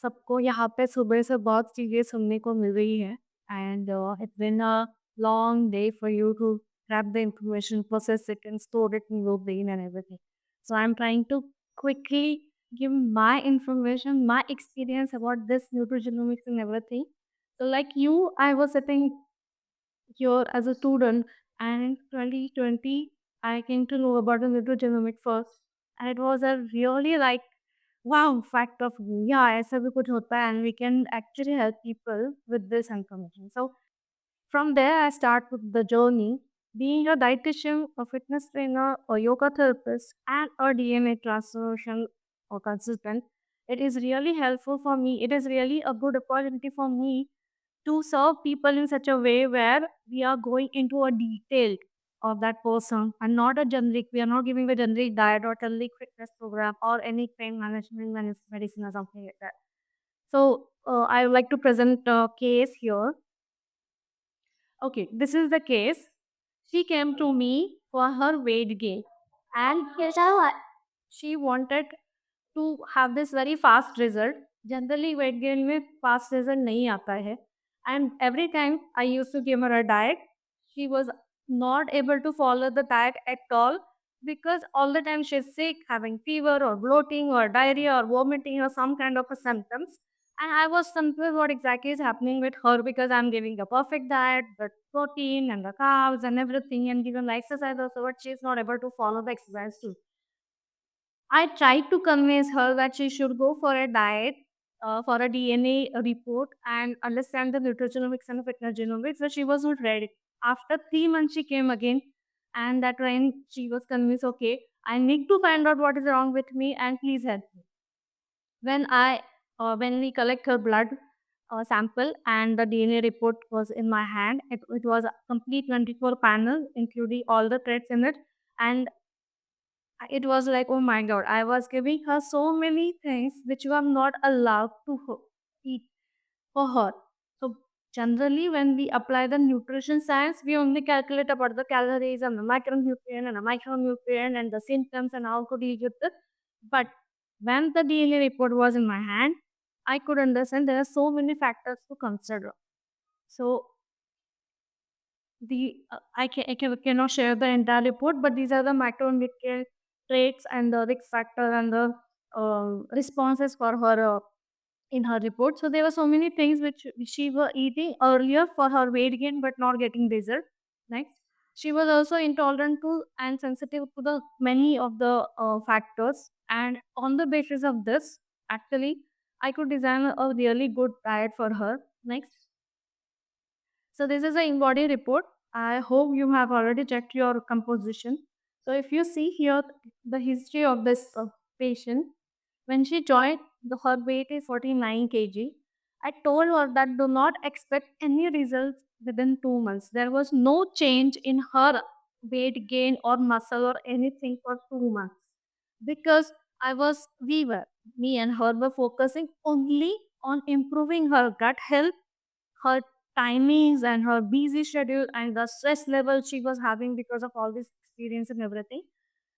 सबको यहाँ पे सुबह से बहुत चीज़ें सुनने को मिल रही है and it's been a long day for you to grab the information, process it, and store it in your brain and everything. So I'm trying to quickly give my information, my experience about this nutrigenomics and everything. So like you, I was sitting here as a student, and in 2020, I came to know about the nutrigenomics first, and it was a really like wow fact of yeah, ऐसा भी कुछ होता है, and we can actually help people with this information. So from there, I start with the journey. Being a dietitian, a fitness trainer, a yoga therapist, and a DNA transformation or consultant, it is really helpful for me. It is really a good opportunity for me to serve people in such a way where we are going into a detail of that person and not a generic. We are not giving a generic diet or generic fitness program or any pain management medicine or something like that. So I would like to present a case here. Okay, this is the case. She came to me for her weight gain, and she wanted to have this very fast result. Generally, weight gain में fast result नहीं आता है. And every time I used to give her a diet, she was not able to follow the diet at all because all the time she's sick, having fever or bloating or diarrhea or vomiting or some kind of a symptoms. And I was confused what exactly is happening with her because I'm giving a perfect diet, the protein and the carbs and everything, and giving exercise also, but she's not able to follow the exercise too. I tried to convince her that she should go for a diet, for a DNA report, and understand the nutrigenomics and fitness genomics, but she was not ready. After 3 months, she came again, and that when she was convinced, okay, I need to find out what is wrong with me, and please help me. When when we collect her blood sample and the DNA report was in my hand, it was a complete 24 panel, including all the threads in it, and it was like, oh my god, I was giving her so many things which were not allowed to eat for her. So generally, when we apply the nutrition science, we only calculate about the calories and the macronutrient and the micronutrient and the symptoms and how to deal with it. But when the DNA report was in my hand, I could understand there are so many factors to consider. So cannot share the entire report, but these are the macronutrient traits and the risk factor and the responses for her in her report. So there were so many things which she was eating earlier for her weight gain, but not getting result. Next, she was also intolerant to and sensitive to the many of the factors. And on the basis of this, actually, I could design a really good diet for her. Next. So this is the body report. I hope you have already checked your composition. So if you see here the history of this patient, when she joined, her weight is 49 kg. I told her that do not expect any results within 2 months. There was no change in her weight gain or muscle or anything for 2 months because me and her were focusing only on improving her gut health, her timings and her busy schedule and the stress level she was having because of all this experience and everything.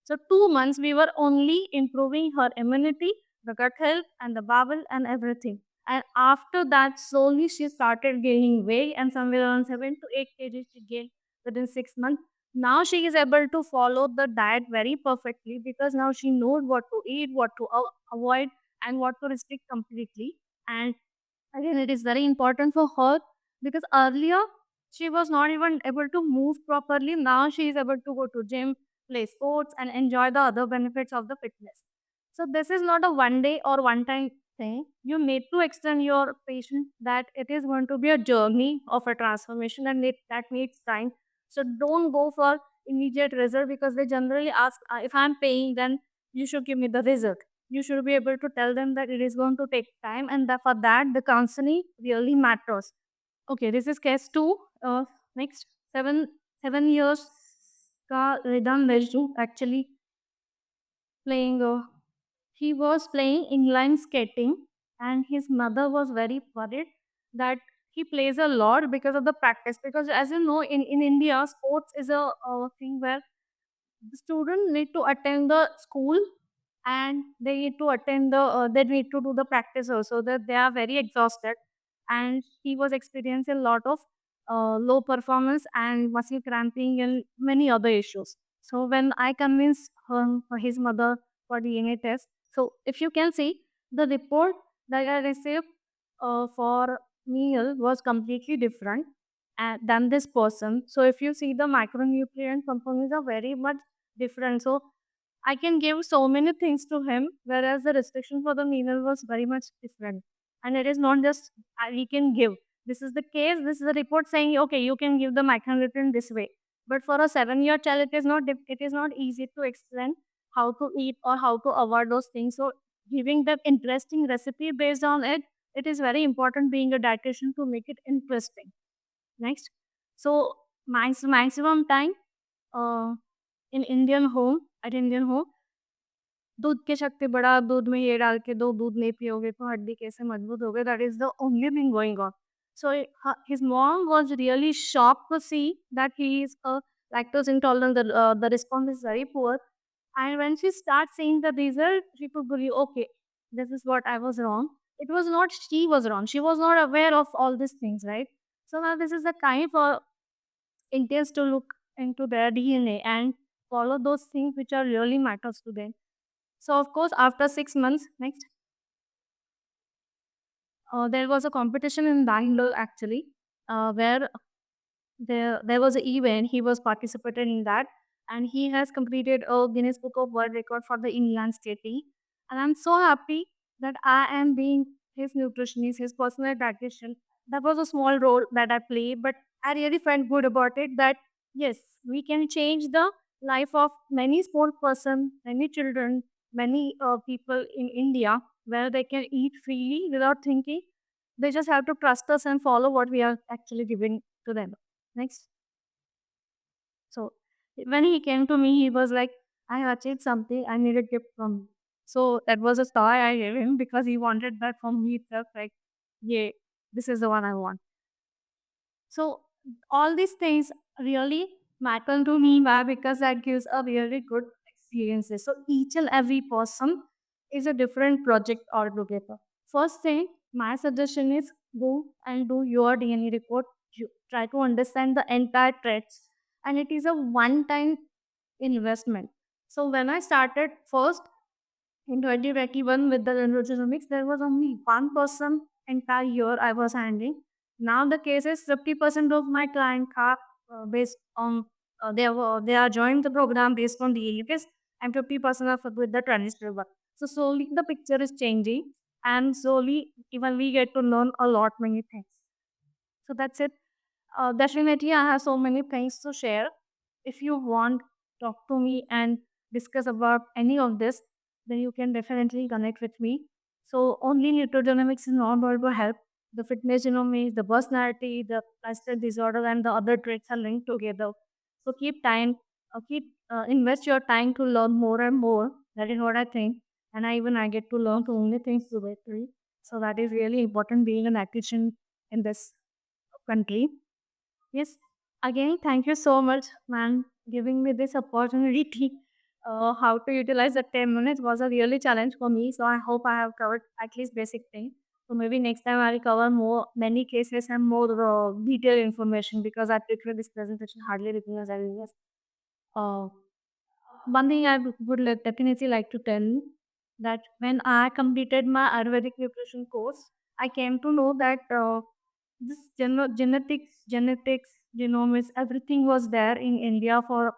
So 2 months we were only improving her immunity, the gut health and the bowel and everything. And after that, slowly she started gaining weight and somewhere around 7 to 8 kg she gained within 6 months. Now she is able to follow the diet very perfectly because now she knows what to eat, what to avoid, and what to restrict completely. And again, it is very important for her because earlier she was not even able to move properly. Now she is able to go to gym, play sports, and enjoy the other benefits of the fitness. So this is not a one day or one time thing. You need to extend your patience that it is going to be a journey of a transformation and that needs time. So don't go for immediate result because they generally ask, if I'm paying, then you should give me the result. You should be able to tell them that it is going to take time and that for that the counseling really matters. Okay, this is case 2. Next, 7 years ka Ridhan Raju actually playing he was playing inline skating and his mother was very worried that he plays a lot because of the practice, because as you know in India sports is a thing where the student need to attend the school and they need to attend they need to do the practice also, that they are very exhausted, and he was experiencing a lot of low performance and muscle cramping and many other issues. So when I convinced his mother for DNA test, so if you can see the report that I received for Neil was completely different than this person. So if you see the micronutrient components are very much different. So I can give so many things to him, whereas the restriction for the Meenal was very much different. And it is not just we can give. This is the case. This is a report saying, okay, you can give the micronutrient this way. But for a 7-year child, it is not easy to explain how to eat or how to avoid those things. So giving them interesting recipe based on it, it is very important being a dietitian to make it interesting. Next, so maximum time uh, in Indian home at Indian home, दूध की शक्ति बढ़ा, दूध में ये डाल के दो, दूध नहीं पियोगे तो हड्डी कैसे मजबूत होगे, that is the only thing going on. So his mom was really shocked to see that he is a lactose intolerant. The response is very poor. And when she starts seeing the result, she could believe, okay, this is what I was wrong. It was not she was wrong. She was not aware of all these things, right? So now this is the time for Indians to look into their DNA and follow those things which are really matters to them. So of course, after 6 months, next, there was a competition in Bangalore actually, where there was an event. He was participated in that, and he has completed a Guinness Book of World Record for the Indian state team. And I'm so happy that I am being his nutritionist, his personal dietitian. That was a small role that I played, but I really felt good about it. That yes, we can change the life of many sport person, many children, many people in India, where they can eat freely without thinking. They just have to trust us and follow what we are actually giving to them. Next. So when he came to me, he was like, I have achieved something. I need a gift from you. So that was a toy I gave him because he wanted that from me itself. Like, yeah, this is the one I want. So all these things really matter to me. Why? Because that gives a really good experiences. So each and every person is a different project altogether. First thing, my suggestion is go and do your DNA report. You try to understand the entire threads, and it is a one-time investment. So when I started first, in 2021 with the nutrigenomics, there was only one person entire year I was handling. Now the case is 50% of my clients are based on they are joined the program based on the AUKs, and 50% are with the transitional work. So slowly the picture is changing, and slowly even we get to learn a lot many things. So that's it. Definitely, I have so many things to share. If you want, talk to me and discuss about any of this, then you can definitely connect with me. So only nutrigenomics is not going to help. The fitness genomics, the personality, the lifestyle disorder, and the other traits are linked together. So keep invest your time to learn more and more. That is what I think, and I get to learn so many things today. So that is really important being an activation in this country. Yes. Again, thank you so much, man, giving me this opportunity. How to utilize the 10 minutes was a really challenge for me. So I hope I have covered at least basic thing. So maybe next time I'll cover more many cases and more detailed information because I prepared this presentation hardly written as I was. Uh, One thing I would definitely like to tell that when I completed my Ayurvedic nutrition course, I came to know that this genetics, genomics, everything was there in India for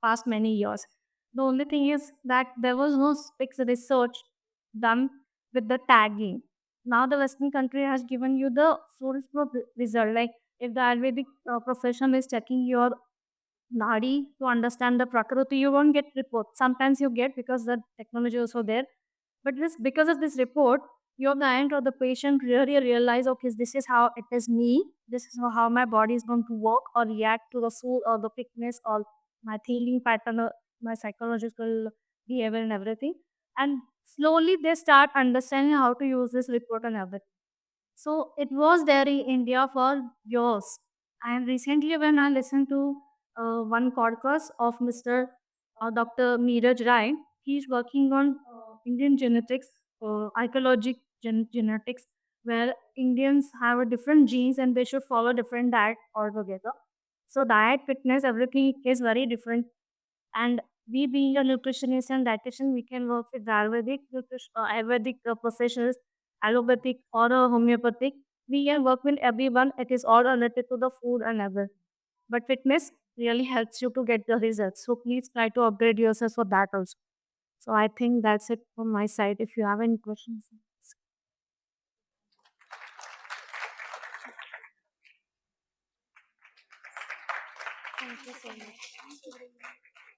past many years. The only thing is that there was no fixed research done with the tagging. Now the Western country has given you the source proof result. Like if the Ayurvedic profession is checking your Nadi to understand the Prakriti, you won't get report. Sometimes you get because the technology is also there. But this because of this report, your client or the patient really realize, okay, this is how it is me. This is how my body is going to work or react to the food or the fitness or my thinking pattern or my psychological behavior and everything. And slowly they start understanding how to use this report and everything. So it was there in India for years. And recently, when I listened to one podcast of Mr. Dr. Meeraj Rai, he's working on Indian genetics, archaeologic genetics, where Indians have a different genes and they should follow different diet altogether. So diet, fitness, everything is very different. And we being a nutritionist and dietitian, we can work with Ayurvedic professionals, allopathic or homeopathic. We can work with everyone. It is all related to the food and everything. But fitness really helps you to get the results. So please try to upgrade yourself for that also. So I think that's it from my side. If you have any questions. Thank you so much.